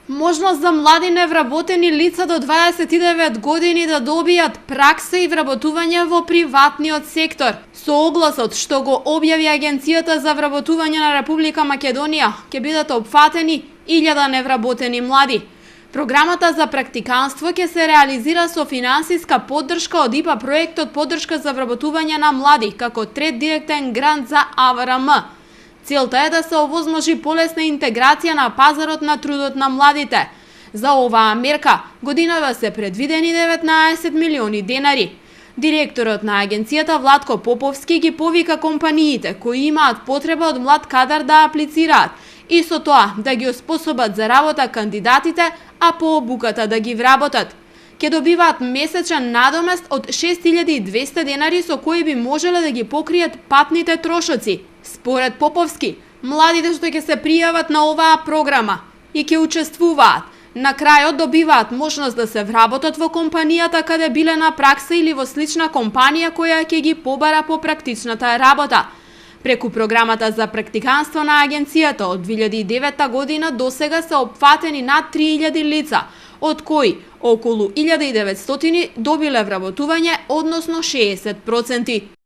Можност за млади невработени лица до 29 години да добијат пракса и вработување во приватниот сектор. Со огласот што го објави Агенцијата за вработување на Република Македонија, ќе бидат опфатени 1000 невработени млади. Програмата за практиканство ќе се реализира со финансиска поддршка од ИПА проектот поддршка за вработување на млади, како трет директен грант за АВРМ. Целта е да се овозможи полесна интеграција на пазарот на трудот на младите. За оваа мерка годинава се предвидени 19 милиони денари. Директорот на агенцијата Владко Поповски ги повика компаниите кои имаат потреба од млад кадар да аплицираат и со тоа да ги оспособат за работа кандидатите, а по обуката да ги вработат. Ке добиваат месечен надомест од 6200 денари со кои би можеле да ги покријат патните трошоци. Според Поповски, младите што ќе се пријават на оваа програма и ќе учествуваат, на крајот добиваат можност да се вработат во компанијата каде биле на пракса или во слична компанија која ќе ги побара по практичната работа. Преку програмата за практиканство на агенцијата од 2009 година досега се опфатени над 3000 лица, од кои околу 1900 добиле вработување, односно 60%.